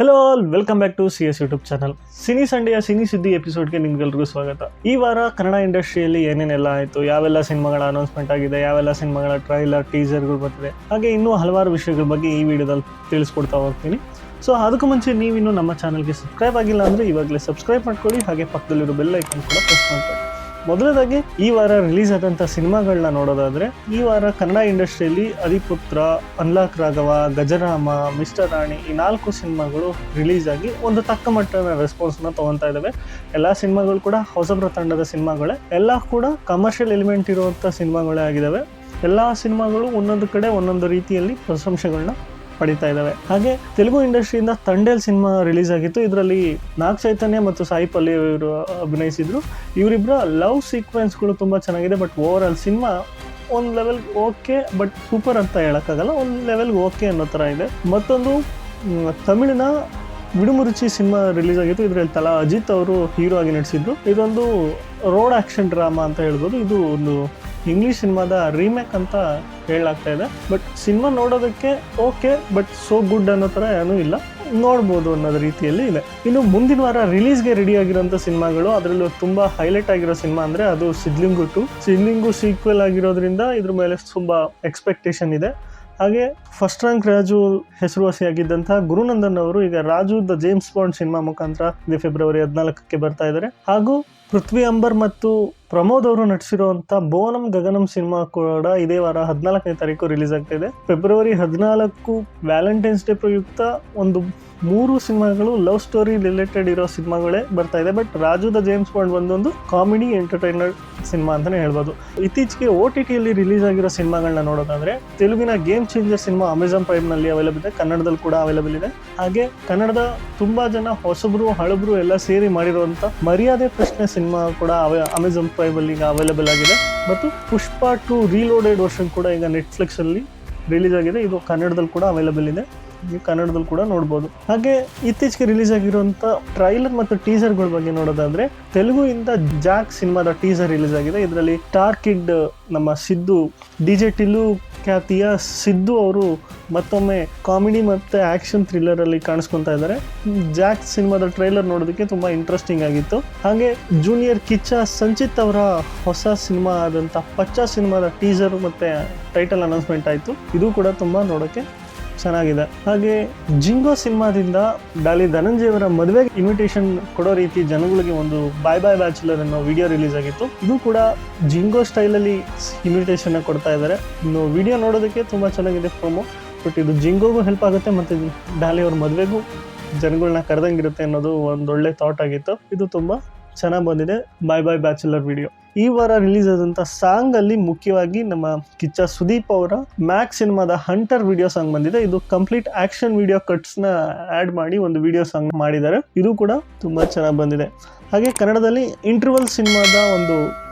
Hello all welcome back to C S YouTube channel. Cine ಸಂಡೆಯ cine ಸುದ್ದಿ ಎಪಿಸೋಡ್ಗೆ ನಿಮ್ಗೆಲ್ರಿಗೂ ಸ್ವಾಗತ. ಈ ವಾರ ಕನ್ನಡ ಇಂಡಸ್ಟ್ರಿಯಲ್ಲಿ ಏನೇನೆಲ್ಲ ಆಯಿತು, ಯಾವೆಲ್ಲ ಸಿನಿಮಾಗಳ ಅನೌನ್ಸ್ಮೆಂಟ್ ಆಗಿದೆ, ಯಾವೆಲ್ಲ ಸಿನಿಮಾಗಳ ಟ್ರೈಲರ್ ಟೀಸರ್ಗಳು ಬರ್ತಿದೆ, ಹಾಗೆ ಇನ್ನೂ ಹಲವಾರು ವಿಷಯಗಳ ಬಗ್ಗೆ ಈ ವಿಡಿಯೋದಲ್ಲಿ ತಿಳಿಸ್ಕೊಡ್ತಾ ಹೋಗ್ತೀನಿ. ಸೊ ಅದಕ್ಕೂ ಮುಂಚೆ ನೀವಿನ್ನೂ ನಮ್ಮ ಚಾನಲ್ಗೆ ಸಬ್ಸ್ಕ್ರೈಬ್ ಆಗಿಲ್ಲ ಅಂದರೆ ಇವಾಗಲೇ ಸಬ್ಸ್ಕ್ರೈಬ್ ಮಾಡ್ಕೊಳ್ಳಿ, ಹಾಗೆ ಪಕ್ಕದಲ್ಲಿರೋ ಬೆಲ್ ಐಕನ್ ಕೂಡ ಪ್ರೆಸ್ ಮಾಡ್ಕೊಳ್ಳಿ. ಮೊದಲದಾಗಿ ಈ ವಾರ ರಿಲೀಸ್ ಆದಂಥ ಸಿನಿಮಾಗಳನ್ನ ನೋಡೋದಾದರೆ, ಈ ವಾರ ಕನ್ನಡ ಇಂಡಸ್ಟ್ರಿಯಲ್ಲಿ ಅಧಿಪುತ್ರ, ಅನ್ಲಾಕ್ ರಾಘವ, ಗಜರಾಮ, ಮಿಸ್ಟರ್ ರಾಣಿ ಈ 4 ಸಿನಿಮಾಗಳು ರಿಲೀಸ್ ಆಗಿ ಒಂದು ತಕ್ಕ ಮಟ್ಟದ ರೆಸ್ಪಾನ್ಸ್ನ ತೊಗೊತಾ ಇದ್ದಾವೆ. ಎಲ್ಲ ಸಿನಿಮಾಗಳು ಕೂಡ ಹೊಸಬ್ರ ತಂಡದ ಸಿನಿಮಾಗಳೇ, ಎಲ್ಲ ಕೂಡ ಕಮರ್ಷಿಯಲ್ ಎಲಿಮೆಂಟ್ ಇರುವಂಥ ಸಿನಿಮಾಗಳೇ ಆಗಿದ್ದಾವೆ. ಎಲ್ಲ ಸಿನಿಮಾಗಳು ಒಂದೊಂದು ಕಡೆ ಒಂದೊಂದು ರೀತಿಯಲ್ಲಿ ಪ್ರಶಂಸೆಗಳನ್ನ ಪಡಿತಾ ಇದ್ದಾವೆ. ಹಾಗೆ ತೆಲುಗು ಇಂಡಸ್ಟ್ರಿಯಿಂದ ತಂಡೇಲ್ ಸಿನಿಮಾ ರಿಲೀಸ್ ಆಗಿತ್ತು. ಇದರಲ್ಲಿ ನಾಗ್ ಚೈತನ್ಯ ಮತ್ತು ಸಾಯಿ ಪಲ್ಲವಿ ಅವರು ಅಭಿನಯಿಸಿದ್ರು. ಇವರಿಬ್ಬರ ಲವ್ ಸೀಕ್ವೆನ್ಸ್ಗಳು ತುಂಬ ಚೆನ್ನಾಗಿದೆ. ಬಟ್ ಓವರ್ ಆಲ್ ಸಿನಿಮಾ ಒಂದು ಲೆವೆಲ್ ಓಕೆ, ಬಟ್ ಸೂಪರ್ ಅಂತ ಹೇಳೋಕ್ಕಾಗಲ್ಲ, ಒಂದು ಲೆವೆಲ್ ಓಕೆ ಅನ್ನೋ ಥರ ಇದೆ. ಮತ್ತೊಂದು ತಮಿಳಿನ ವಿಡುಮುರುಚಿ ಸಿನಿಮಾ ರಿಲೀಸ್ ಆಗಿತ್ತು. ಇದರಲ್ಲಿ ತಲಾ ಅಜಿತ್ ಅವರು ಹೀರೋ ಆಗಿ ನಟಿಸಿದ್ರು. ಇದೊಂದು ರೋಡ್ ಆ್ಯಕ್ಷನ್ ಡ್ರಾಮಾ ಅಂತ ಹೇಳ್ಬೋದು. ಇದು ಒಂದು ಇಂಗ್ಲೀಷ್ ಸಿನಿಮಾದ ರೀಮೇಕ್ ಅಂತ ಹೇಳಲಾಗ್ತಾ ಇದೆ. ಬಟ್ ಸಿನಿಮಾ ನೋಡೋದಕ್ಕೆ ಓಕೆ, ಬಟ್ ಸೋ ಗುಡ್ ಅನ್ನೋ ಥರ ಏನೂ ಇಲ್ಲ, ನೋಡ್ಬೋದು ಅನ್ನೋದು ರೀತಿಯಲ್ಲಿ ಇದೆ. ಇನ್ನು ಮುಂದಿನ ವಾರ ರಿಲೀಸ್ಗೆ ರೆಡಿ ಆಗಿರೋಂಥ ಸಿನಿಮಾಗಳು, ಅದರಲ್ಲೂ ತುಂಬ ಹೈಲೈಟ್ ಆಗಿರೋ ಸಿನಿಮಾ ಅಂದರೆ ಅದು ಸಿದ್ಲಿಂಗು 2. ಸಿದ್ಲಿಂಗು ಸೀಕ್ವೆಲ್ ಆಗಿರೋದ್ರಿಂದ ಇದ್ರ ಮೇಲೆ ತುಂಬ ಎಕ್ಸ್ಪೆಕ್ಟೇಷನ್ ಇದೆ. ಹಾಗೆ ಫಸ್ಟ್ ರ್ಯಾಂಕ್ ರಾಜು ಹೆಸರುವಾಸಿಯಾಗಿದ್ದಂಥ ಗುರುನಂದನ್ ಅವರು ಈಗ Raju the James bond cinema ಮುಖಾಂತರ ಫೆಬ್ರವರಿ 14ಕ್ಕೆ ಬರ್ತಾ ಇದ್ದಾರೆ. ಹಾಗೂ ಪೃಥ್ವಿ ಅಂಬರ್ ಮತ್ತು ಪ್ರಮೋದ್ ಅವರು ನಟಿಸಿರುವಂಥ ಬೋನಂ ಗಗನಂ ಸಿನಿಮಾ ಕೂಡ ಇದೇ ವಾರ 14ನೇ ತಾರೀಕು ರಿಲೀಸ್ ಆಗ್ತಾ ಇದೆ. ಫೆಬ್ರವರಿ 14 ವ್ಯಾಲೆಂಟೈನ್ಸ್ ಡೇ ಪ್ರಯುಕ್ತ ಒಂದು 3 ಸಿನಿಮಾಗಳು ಲವ್ ಸ್ಟೋರಿ ರಿಲೇಟೆಡ್ ಇರೋ ಸಿನಿಮಾಗಳೇ ಬರ್ತಾ ಇದೆ. But Raju the James Bond ಒಂದೊಂದು ಕಾಮಿಡಿ ಎಂಟರ್ಟೈನರ್ ಸಿನಿಮಾ ಅಂತಲೇ ಹೇಳ್ಬೋದು. ಇತ್ತೀಚೆಗೆ OTTಯಲ್ಲಿ ರಿಲೀಸ್ ಆಗಿರೋ ಸಿನಿಮಾಗಳನ್ನ ನೋಡೋದಾದ್ರೆ, ತೆಲುಗಿನ ಗೇಮ್ ಚೇಂಜರ್ ಸಿನಿಮಾ ಅಮೆಝಾನ್ ಪ್ರೈಮ್ನಲ್ಲಿ ಅವೈಲೇಬಲ್ ಇದೆ, ಕನ್ನಡದಲ್ಲಿ ಕೂಡ ಅವೈಲೇಬಲ್ ಇದೆ. ಹಾಗೆ ಕನ್ನಡದ ತುಂಬ ಜನ ಹೊಸಬ್ರು ಹಳಬ್ರು ಎಲ್ಲ ಸೇರಿ ಮಾಡಿರುವಂಥ ಮರ್ಯಾದೆ ಪ್ರಶ್ನೆ ಸಿನಿಮಾ ಕೂಡ ಅಮೆಝಾನ್ ಪ್ರೈಮಲ್ಲಿ ಈಗ ಅವೈಲೇಬಲ್ ಆಗಿದೆ. ಮತ್ತು ಪುಷ್ಪ 2 ರೀಲೋಡೆಡ್ ವರ್ಷನ್ ಕೂಡ ಈಗ ನೆಟ್ಫ್ಲಿಕ್ಸಲ್ಲಿ ರಿಲೀಸ್ ಆಗಿದೆ. ಇದು ಕನ್ನಡದಲ್ಲಿ ಕೂಡ ಅವೈಲೇಬಲ್ ಇದೆ, ನೀವು ಕನ್ನಡದಲ್ಲಿ ಕೂಡ ನೋಡ್ಬೋದು. ಹಾಗೆ ಇತ್ತೀಚೆಗೆ ರಿಲೀಸ್ ಆಗಿರುವಂಥ ಟ್ರೈಲರ್ ಮತ್ತು ಟೀಸರ್ಗಳ ಬಗ್ಗೆ ನೋಡೋದಾದ್ರೆ, ತೆಲುಗುಯಿಂದ ಜಾಕ್ ಸಿನಿಮಾದ ಟೀಸರ್ ರಿಲೀಸ್ ಆಗಿದೆ. ಇದರಲ್ಲಿ ಸ್ಟಾರ್ ಕಿಡ್ ನಮ್ಮ ಸಿದ್ದು, DJ ಟಿಲ್ಲು ಖ್ಯಾತಿಯ ಸಿದ್ದು ಅವರು ಮತ್ತೊಮ್ಮೆ ಕಾಮಿಡಿ ಮತ್ತು ಆ್ಯಕ್ಷನ್ ಥ್ರಿಲ್ಲರಲ್ಲಿ ಕಾಣಿಸ್ಕೊತಾ ಇದ್ದಾರೆ. ಜಾಕ್ ಸಿನಿಮಾದ ಟ್ರೈಲರ್ ನೋಡೋದಕ್ಕೆ ತುಂಬ ಇಂಟ್ರೆಸ್ಟಿಂಗ್ ಆಗಿತ್ತು. ಹಾಗೆ ಜೂನಿಯರ್ ಕಿಚ್ಚ ಸಂಚಿತ್ ಅವರ ಹೊಸ ಸಿನಿಮಾ ಆದಂಥ ಪಚ್ಚ ಸಿನಿಮಾದ ಟೀಸರ್ ಮತ್ತು ಟೈಟಲ್ ಅನೌನ್ಸ್ಮೆಂಟ್ ಆಯಿತು. ಇದು ಕೂಡ ತುಂಬ ನೋಡೋಕ್ಕೆ ಚೆನ್ನಾಗಿದೆ. ಹಾಗೆ ಜಿಂಗೋ ಸಿನಿಮಾದಿಂದ ಡಾಲಿ ಧನಂಜಯ ಅವರ ಮದುವೆಗೆ ಇನ್ವಿಟೇಷನ್ ಕೊಡೋ ರೀತಿ ಜನಗಳಿಗೆ ಒಂದು ಬಾಯ್ ಬಾಯ್ ಬ್ಯಾಚುಲರ್ ಅನ್ನೋ ವಿಡಿಯೋ ರಿಲೀಸ್ ಆಗಿತ್ತು. ಇದು ಕೂಡ ಜಿಂಗೋ ಸ್ಟೈಲಲ್ಲಿ ಇನ್ವಿಟೇಷನ್ ಕೊಡ್ತಾ ಇದ್ದಾರೆ. ಇನ್ನು ವಿಡಿಯೋ ನೋಡೋದಕ್ಕೆ ತುಂಬ ಚೆನ್ನಾಗಿದೆ ಪ್ರೊಮೋ. ಬಟ್ ಇದು ಜಿಂಗೋಗೂ ಹೆಲ್ಪ್ ಆಗುತ್ತೆ ಮತ್ತು ಡಾಲಿ ಅವ್ರ ಮದುವೆಗೂ ಜನಗಳನ್ನ ಕರೆದಂಗಿರುತ್ತೆ ಅನ್ನೋದು ಒಂದೊಳ್ಳೆ ಥಾಟ್ ಆಗಿತ್ತು. ಇದು ತುಂಬ ಚೆನ್ನಾಗಿ ಬಂದಿದೆ ಬಾಯ್ ಬಾಯ್ ಬ್ಯಾಚುಲರ್ ವಿಡಿಯೋ. ಈ ವಾರ ರಿಲೀಸ್ ಆದಂಥ ಸಾಂಗ್ ಅಲ್ಲಿ ಮುಖ್ಯವಾಗಿ ನಮ್ಮ ಕಿಚ್ಚ ಸುದೀಪ್ ಅವರ ಮ್ಯಾಕ್ ಸಿನಿಮಾದ ಹಂಟರ್ ವಿಡಿಯೋ ಸಾಂಗ್ ಬಂದಿದೆ. ಇದು ಕಂಪ್ಲೀಟ್ ಆಕ್ಷನ್ ವಿಡಿಯೋ ಕಟ್ಸ್ನ ಆ್ಯಡ್ ಮಾಡಿ ಒಂದು ವಿಡಿಯೋ ಸಾಂಗ್ ಮಾಡಿದ್ದಾರೆ. ಇದು ಕೂಡ ತುಂಬ ಚೆನ್ನಾಗಿ ಬಂದಿದೆ. ಹಾಗೆ ಕನ್ನಡದಲ್ಲಿ ಇಂಟರ್ವಲ್ ಸಿನಿಮಾದ ಒಂದು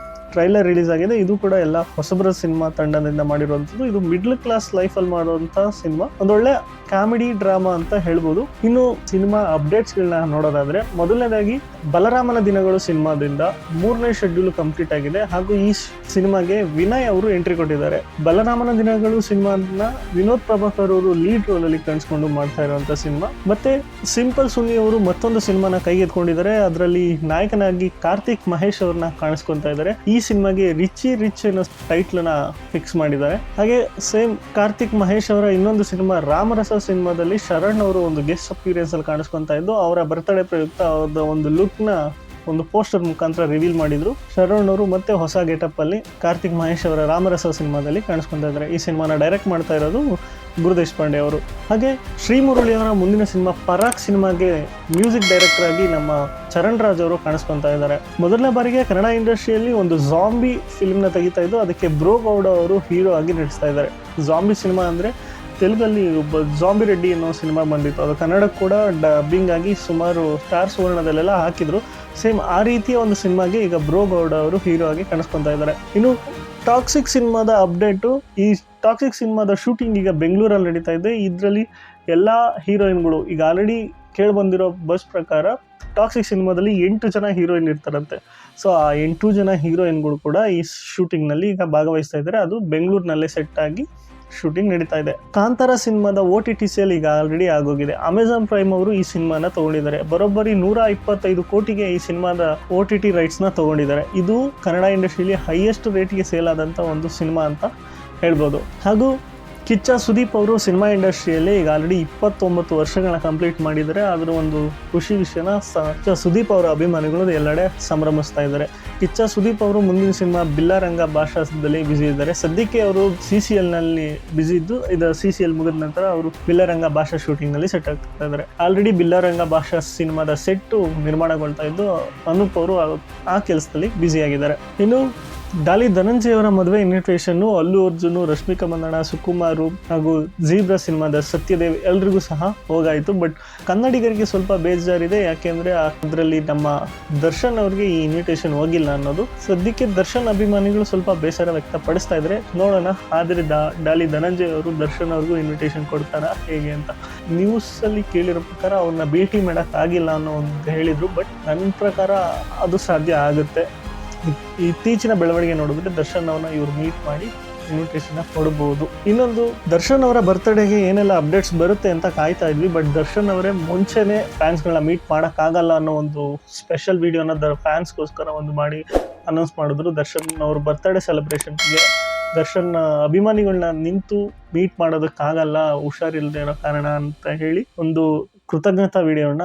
ಟ್ರೈಲರ್ ರಿಲೀಸ್ ಆಗಿದೆ. ಇದು ಕೂಡ ಎಲ್ಲ ಹೊಸಬ್ರ ಸಿನಿಮಾ ತಂಡದಿಂದ ಮಾಡಿರುವಂಥದ್ದು. ಇದು ಮಿಡ್ಲ್ ಕ್ಲಾಸ್ ಲೈಫಲ್ಲಿ ಮಾಡುವಂಥ ಸಿನಿಮಾ, ಒಂದೊಳ್ಳೆ ಕಾಮಿಡಿ ಡ್ರಾಮಾ ಅಂತ ಹೇಳ್ಬೋದು. ಇನ್ನು ಸಿನಿಮಾ ಅಪ್ಡೇಟ್ಸ್ಗಳನ್ನ ನೋಡೋದಾದ್ರೆ, ಮೊದಲನೇದಾಗಿ ಬಲರಾಮನ ದಿನಗಳು ಸಿನಿಮಾದಿಂದ 3ನೇ ಶೆಡ್ಯೂಲ್ ಕಂಪ್ಲೀಟ್ ಆಗಿದೆ. ಹಾಗೂ ಈ ಸಿನಿಮಾಗೆ ವಿನಯ್ ಅವರು ಎಂಟ್ರಿ ಕೊಟ್ಟಿದ್ದಾರೆ. ಬಲರಾಮನ ದಿನಗಳು ಸಿನಿಮಾನ ವಿನೋದ್ ಪ್ರಭಾಕರ್ ಅವರು ಲೀಡ್ ರೋಲ್ ಅಲ್ಲಿ ಕಾಣಿಸ್ಕೊಂಡು ಮಾಡ್ತಾ ಇರುವಂತ ಸಿನಿಮಾ. ಮತ್ತೆ ಸಿಂಪಲ್ ಸುನಿ ಅವರು ಮತ್ತೊಂದು ಸಿನಿಮಾನ ಕೈಗೆತ್ಕೊಂಡಿದ್ದಾರೆ. ಅದರಲ್ಲಿ ನಾಯಕನಾಗಿ ಕಾರ್ತಿಕ್ ಮಹೇಶ್ ಅವ್ರನ್ನ ಕಾಣಿಸ್ಕೊತಾ ಇದ್ದಾರೆ. ಈ ಸಿನಿಮಾಗೆ ರಿಚ್ ಅನ್ನೋ ಟೈಟ್ಲನ್ನ ಫಿಕ್ಸ್ ಮಾಡಿದ್ದಾರೆ. ಹಾಗೆ ಸೇಮ್ ಕಾರ್ತಿಕ್ ಮಹೇಶ್ ಅವರ ಇನ್ನೊಂದು ಸಿನಿಮಾ ರಾಮರಸ ಸಿನಿಮಾದಲ್ಲಿ ಶರಣ್ ಅವರು ಒಂದು ಗೆಸ್ಟ್ ಅಪಿಯರೆನ್ಸ್ ಅಲ್ಲಿ ಕಾಣಿಸ್ಕೊತಾ ಇದ್ದು, ಅವರ ಬರ್ತ್ಡೇ ಪ್ರಯುಕ್ತ ಅವ್ರ ಒಂದು ಲುಕ್ ನ ಒಂದು ಪೋಸ್ಟರ್ ಮುಖಾಂತರ ರಿವೀಲ್ ಮಾಡಿದ್ರು. ಶರಣ್ ಅವರು ಮತ್ತೆ ಹೊಸ ಗೆಟಪ್ ಅಲ್ಲಿ ಕಾರ್ತಿಕ್ ಮಹೇಶ್ ಅವರ ರಾಮರಸ ಸಿನಿಮಾದಲ್ಲಿ ಕಾಣಿಸ್ಕೊತಾ ಇದ್ದಾರೆ. ಈ ಸಿನಿಮಾನ ಡೈರೆಕ್ಟ್ ಮಾಡ್ತಾ ಇರೋದು ಗುರು ದೇಶಪಾಂಡೆ ಅವರು. ಹಾಗೆ ಶ್ರೀಮುರಳಿ ಅವರ ಮುಂದಿನ ಸಿನಿಮಾ ಪರಾಕ್ ಸಿನಿಮಾಗೆ ಮ್ಯೂಸಿಕ್ ಡೈರೆಕ್ಟರ್ ಆಗಿ ನಮ್ಮ ಚರಣ್ ರಾಜ್ ಅವರು ಕಾಣಿಸ್ಕೊತಾ ಇದ್ದಾರೆ. ಮೊದಲನೇ ಬಾರಿಗೆ ಕನ್ನಡ ಇಂಡಸ್ಟ್ರಿಯಲ್ಲಿ ಒಂದು ಜಾಂಬಿ ಫಿಲ್ಮ್ನ ತೆಗಿತಾ ಇದ್ದು, ಅದಕ್ಕೆ ಬ್ರೋ ಗೌಡ ಅವರು ಹೀರೋ ಆಗಿ ನಟಿಸ್ತಾ ಇದ್ದಾರೆ. ಜಾಂಬಿ ಸಿನಿಮಾ ಅಂದರೆ ತೆಲುಗಲ್ಲಿ ಒಬ್ಬ ಜಾಂಬಿ ರೆಡ್ಡಿ ಅನ್ನೋ ಸಿನಿಮಾ ಬಂದಿತ್ತು. ಅದು ಕನ್ನಡಕ್ಕೆ ಕೂಡ ಡಬ್ಬಿಂಗ್ ಆಗಿ ಸುಮಾರು ಸ್ಟಾರ್ ಸುವರ್ಣದಲ್ಲೆಲ್ಲ ಹಾಕಿದ್ರು. ಸೇಮ್ ಆ ರೀತಿಯ ಒಂದು ಸಿನಿಮಾಗೆ ಈಗ ಬ್ರೋ ಗೌಡ ಅವರು ಹೀರೋ ಆಗಿ ಕಾಣಿಸ್ಕೊತಾ ಇದ್ದಾರೆ. ಇನ್ನು ಟಾಕ್ಸಿಕ್ ಸಿನಿಮಾದ ಅಪ್ಡೇಟು, ಈ ಟಾಕ್ಸಿಕ್ ಸಿನಿಮಾದ ಶೂಟಿಂಗ್ ಈಗ ಬೆಂಗಳೂರಲ್ಲಿ ನಡೀತಾ ಇದೆ. ಇದರಲ್ಲಿ ಎಲ್ಲ ಹೀರೋಯಿನ್ಗಳು ಈಗ ಆಲ್ರೆಡಿ ಕೇಳಿಬಂದಿರೋ ಬಸ್ ಪ್ರಕಾರ ಟಾಕ್ಸಿಕ್ ಸಿನಿಮಾದಲ್ಲಿ 8 ಜನ ಹೀರೋಯಿನ್ ಇರ್ತಾರಂತೆ. ಸೊ ಆ 8 ಜನ ಹೀರೋಯಿನ್ಗಳು ಕೂಡ ಈ ಶೂಟಿಂಗ್ನಲ್ಲಿ ಈಗ ಭಾಗವಹಿಸ್ತಾ ಇದ್ದಾರೆ. ಅದು ಬೆಂಗಳೂರಿನಲ್ಲೇ ಸೆಟ್ ಆಗಿ ಶೂಟಿಂಗ್ ನಡೀತಾ ಇದೆ. ಕಾಂತಾರ ಸಿನಿಮಾದ OTT ಸೇಲ್ ಈಗ ಆಲ್ರೆಡಿ ಆಗೋಗಿದೆ. ಅಮೆಜಾನ್ ಪ್ರೈಮ್ ಅವರು ಈ ಸಿನಿಮಾನ ತಗೊಂಡಿದ್ದಾರೆ. ಬರೋಬ್ಬರಿ 125 ಕೋಟಿಗೆ ಈ ಸಿನಿಮಾದ OTT ರೈಟ್ಸ್ ನ ತಗೊಂಡಿದ್ದಾರೆ. ಇದು ಕನ್ನಡ ಇಂಡಸ್ಟ್ರಿಯಲ್ಲಿ ಹೈಯೆಸ್ಟ್ ರೇಟ್ಗೆ ಸೇಲ್ ಆದಂತ ಒಂದು ಸಿನಿಮಾ ಅಂತ ಹೇಳ್ಬೋದು. ಹಾಗೂ ಕಿಚ್ಚ ಸುದೀಪ್ ಅವರು ಸಿನಿಮಾ ಇಂಡಸ್ಟ್ರಿಯಲ್ಲಿ ಈಗ ಆಲ್ರೆಡಿ 29 ವರ್ಷಗಳನ್ನ ಕಂಪ್ಲೀಟ್ ಮಾಡಿದ್ದಾರೆ. ಅದರ ಒಂದು ಖುಷಿ ವಿಷಯನ ಸುದೀಪ್ ಅವರ ಅಭಿಮಾನಿಗಳು ಎಲ್ಲೆಡೆ ಸಂಭ್ರಮಿಸ್ತಾ ಇದ್ದಾರೆ. ಕಿಚ್ಚ ಸುದೀಪ್ ಅವರು ಮುಂದಿನ ಸಿನಿಮಾ ಬಿಲ್ಲಾರಂಗ ಭಾಷಾದಲ್ಲಿ ಬ್ಯುಸಿ ಇದ್ದಾರೆ. ಸದ್ಯಕ್ಕೆ ಅವರು CCL ನಲ್ಲಿ ಬ್ಯುಸಿ ಇದ್ದು, ಇದು CCL ಮುಗಿದ ನಂತರ ಅವರು ಬಿಲ್ಲಾರಂಗ ಭಾಷಾ ಶೂಟಿಂಗ್ ನಲ್ಲಿ ಸೆಟ್ ಆಗ್ತಾ ಇದ್ದಾರೆ. ಆಲ್ರೆಡಿ ಬಿಲ್ಲಾರಂಗ ಭಾಷಾ ಸಿನಿಮಾದ ಸೆಟ್ ನಿರ್ಮಾಣಗೊಳ್ತಾ ಇದ್ದು, ಅನೂಪ್ ಅವರು ಆ ಕೆಲಸದಲ್ಲಿ ಬ್ಯುಸಿ ಆಗಿದ್ದಾರೆ. ಇನ್ನು ಡಾಲಿ ಧನಂಜಯ ಅವರ ಮದುವೆ ಇನ್ವಿಟೇಷನ್ ಅಲ್ಲು ಅರ್ಜುನ್, ರಶ್ಮಿಕಾ ಮಂದಣ್ಣ, ಸುಕುಮಾರ್ ಹಾಗೂ ಜೀಬ್ರಾ ಸಿನಿಮಾದ ಸತ್ಯದೇವ್ ಎಲ್ರಿಗೂ ಸಹ ಹೋಗಾಯಿತು. ಬಟ್ ಕನ್ನಡಿಗರಿಗೆ ಸ್ವಲ್ಪ ಬೇಜಾರಿದೆ. ಯಾಕೆಂದ್ರೆ ಅದರಲ್ಲಿ ನಮ್ಮ ದರ್ಶನ್ ಅವ್ರಿಗೆ ಈ ಇನ್ವಿಟೇಷನ್ ಹೋಗಿಲ್ಲ ಅನ್ನೋದು. ಸದ್ಯಕ್ಕೆ ದರ್ಶನ್ ಅಭಿಮಾನಿಗಳು ಸ್ವಲ್ಪ ಬೇಸರ ವ್ಯಕ್ತಪಡಿಸ್ತಾ ಇದ್ರೆ ನೋಡೋಣ. ಆದರೆ ಡಾಲಿ ಧನಂಜಯ ಅವರು ದರ್ಶನ್ ಅವ್ರಿಗೂ ಇನ್ವಿಟೇಷನ್ ಕೊಡ್ತಾರಾ ಹೇಗೆ ಅಂತ. ನ್ಯೂಸ್ ಅಲ್ಲಿ ಕೇಳಿರೋ ಪ್ರಕಾರ ಅವ್ರನ್ನ ಭೇಟಿ ಮಾಡಕ್ ಆಗಿಲ್ಲ ಅನ್ನೋ ಒಂದು ಹೇಳಿದ್ರು. ಬಟ್ ನನ್ನ ಪ್ರಕಾರ ಅದು ಸಾಧ್ಯ ಆಗುತ್ತೆ. ಇತ್ತೀಚಿನ ಬೆಳವಣಿಗೆ ನೋಡಿದ್ರೆ ದರ್ಶನ್ ಅವ್ರನ್ನ ಇವ್ರು ಮೀಟ್ ಮಾಡಿ ಇನ್ವಿಟೇಷನ್ ಕೊಡಬಹುದು. ಇನ್ನೊಂದು, ದರ್ಶನ್ ಅವರ ಬರ್ತ್ಡೇಗೆ ಏನೆಲ್ಲ ಅಪ್ಡೇಟ್ಸ್ ಬರುತ್ತೆ ಅಂತ ಕಾಯ್ತಾ ಇದ್ವಿ. ಬಟ್ ದರ್ಶನ್ ಅವರೇ ಮುಂಚೆನೆ ಫ್ಯಾನ್ಸ್ಗಳನ್ನ ಮೀಟ್ ಮಾಡೋಕ್ಕಾಗಲ್ಲ ಅನ್ನೋ ಒಂದು ಸ್ಪೆಷಲ್ ವಿಡಿಯೋನ ಫ್ಯಾನ್ಸ್ಗೋಸ್ಕರ ಒಂದು ಮಾಡಿ ಅನೌನ್ಸ್ ಮಾಡಿದ್ರು. ದರ್ಶನ್ ಅವ್ರ ಬರ್ತ್ಡೇ ಸೆಲೆಬ್ರೇಷನ್ಗೆ ದರ್ಶನ್ ಅಭಿಮಾನಿಗಳನ್ನ ನಿಂತು ಮೀಟ್ ಮಾಡೋದಕ್ಕಾಗಲ್ಲ, ಹುಷಾರಿಲ್ಲದೆ ಇರೋ ಕಾರಣ ಅಂತ ಹೇಳಿ ಒಂದು ಕೃತಜ್ಞತಾ ವಿಡಿಯೋನ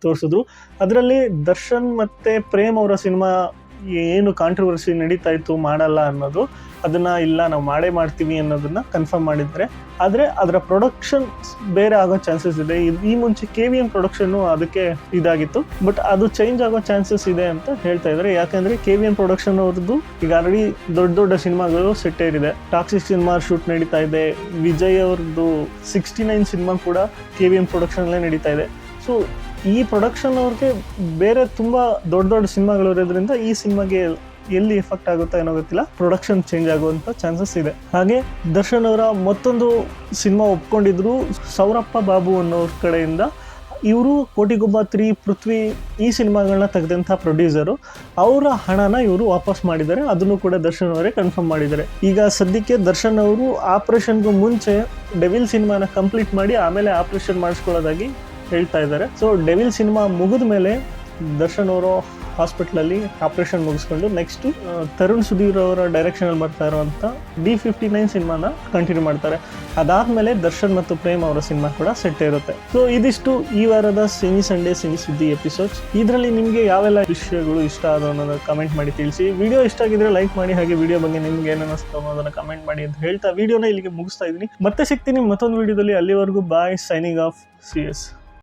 ತೋರಿಸಿದ್ರು. ಅದರಲ್ಲಿ ದರ್ಶನ್ ಮತ್ತೆ ಪ್ರೇಮ್ ಅವರ ಸಿನಿಮಾ ಏನು ಕಾಂಟ್ರವರ್ಸಿ ನಡೀತಾ ಇತ್ತು ಮಾಡಲ್ಲ ಅನ್ನೋದು, ಅದನ್ನ ಇಲ್ಲ ನಾವು ಮಾಡೇ ಮಾಡ್ತೀವಿ ಅನ್ನೋದನ್ನ ಕನ್ಫರ್ಮ್ ಮಾಡಿದ್ದಾರೆ. ಆದರೆ ಅದರ ಪ್ರೊಡಕ್ಷನ್ ಬೇರೆ ಆಗೋ ಚಾನ್ಸಸ್ ಇದೆ. ಈ ಮುಂಚೆ KVM ಪ್ರೊಡಕ್ಷನ್ ಅದಕ್ಕೆ ಇದಾಗಿತ್ತು. ಬಟ್ ಅದು ಚೇಂಜ್ ಆಗೋ ಚಾನ್ಸಸ್ ಇದೆ ಅಂತ ಹೇಳ್ತಾ ಇದ್ದಾರೆ. ಯಾಕಂದ್ರೆ KVM ಪ್ರೊಡಕ್ಷನ್ ಅವ್ರದ್ದು ಈಗ ಆಲ್ರೆಡಿ ದೊಡ್ಡ ಸಿನಿಮಾಗಳು ಸೆಟ್ ಏರಿದೆ. ಟಾಕ್ಸಿಕ್ ಸಿನಿಮಾ ಶೂಟ್ ನಡೀತಾ ಇದೆ. ವಿಜಯ್ ಅವ್ರದ್ದು 69 ಸಿನಿಮಾ ಕೂಡ KVM ಪ್ರೊಡಕ್ಷನ್ ಅಲ್ಲೇ ನಡೀತಾ ಇದೆ. ಸೊ ಈ ಪ್ರೊಡಕ್ಷನ್ ಅವ್ರಿಗೆ ಬೇರೆ ತುಂಬ ದೊಡ್ಡ ಸಿನಿಮಾಗಳು ಇರೋದ್ರಿಂದ ಈ ಸಿನಿಮಾಗೆ ಎಲ್ಲಿ ಎಫೆಕ್ಟ್ ಆಗುತ್ತೋ ಏನೋ ಗೊತ್ತಿಲ್ಲ, ಪ್ರೊಡಕ್ಷನ್ ಚೇಂಜ್ ಆಗುವಂಥ ಚಾನ್ಸಸ್ ಇದೆ. ಹಾಗೆ ದರ್ಶನ್ ಅವರ ಮತ್ತೊಂದು ಸಿನಿಮಾ ಒಪ್ಕೊಂಡಿದ್ರು ಸೌರಪ್ಪ ಬಾಬು ಅನ್ನೋರ ಕಡೆಯಿಂದ. ಇವರು ಕೋಟಿಗೊಬ್ಬ 3, ಪೃಥ್ವಿ ಈ ಸಿನಿಮಾಗಳನ್ನ ತೆಗೆದಂಥ ಪ್ರೊಡ್ಯೂಸರು. ಅವರ ಹಣನ ಇವರು ವಾಪಸ್ ಮಾಡಿದ್ದಾರೆ. ಅದನ್ನು ಕೂಡ ದರ್ಶನ್ ಅವರೇ ಕನ್ಫರ್ಮ್ ಮಾಡಿದ್ದಾರೆ. ಈಗ ಸದ್ಯಕ್ಕೆ ದರ್ಶನ್ ಅವರು ಆಪರೇಷನ್ಗೂ ಮುಂಚೆ ಡೆವಿಲ್ ಸಿನಿಮಾನ ಕಂಪ್ಲೀಟ್ ಮಾಡಿ ಆಮೇಲೆ ಆಪರೇಷನ್ ಮಾಡಿಸ್ಕೊಳ್ಳೋದಾಗಿ ಹೇಳ್ತಾ ಇದ್ದಾರೆ. ಸೊ ಡೆವಿಲ್ ಸಿನಿಮಾ ಮುಗಿದ ಮೇಲೆ ದರ್ಶನ್ ಅವರು ಹಾಸ್ಪಿಟ್ಲಲ್ಲಿ ಆಪರೇಷನ್ ಮುಗಿಸ್ಕೊಂಡು ನೆಕ್ಸ್ಟ್ ತರುಣ್ ಸುಧೀರ್ ಅವರ ಡೈರೆಕ್ಷನಲ್ಲಿ ಬರ್ತಾ ಇರುವಂಥ D59 ಸಿನಿಮಾನ ಕಂಟಿನ್ಯೂ ಮಾಡ್ತಾರೆ. ಅದಾದಮೇಲೆ ದರ್ಶನ್ ಮತ್ತು ಪ್ರೇಮ್ ಅವರ ಸಿನಿಮಾ ಕೂಡ ಸೆಟ್ ಇರುತ್ತೆ. ಸೊ ಇದಿಷ್ಟು ಈ ವಾರದ ಸಿನಿ ಸಂಡೇ ಸಿನಿ ಸುದ್ದಿ ಎಪಿಸೋಡ್ಸ್. ಇದರಲ್ಲಿ ನಿಮಗೆ ಯಾವೆಲ್ಲ ವಿಷಯಗಳು ಇಷ್ಟ ಆದೋ ಅನ್ನೋದನ್ನ ಕಮೆಂಟ್ ಮಾಡಿ ತಿಳಿಸಿ. ವಿಡಿಯೋ ಇಷ್ಟ ಆಗಿದ್ರೆ ಲೈಕ್ ಮಾಡಿ. ಹಾಗೆ ವಿಡಿಯೋ ಬಗ್ಗೆ ನಿಮ್ಗೆ ಏನು ಅನ್ನಿಸ್ತು ಅನ್ನೋದನ್ನ ಕಮೆಂಟ್ ಮಾಡಿ ಅಂತ ಹೇಳ್ತಾ ವಿಡಿಯೋನ ಇಲ್ಲಿಗೆ ಮುಗಿಸ್ತಾ ಇದ್ದೀನಿ. ಮತ್ತೆ ಸಿಗ್ತೀನಿ ಮತ್ತೊಂದು ವಿಡಿಯೋದಲ್ಲಿ. ಅಲ್ಲಿವರೆಗೂ ಬಾಯ್, ಸೈನಿಂಗ್ ಆಫ್, CS.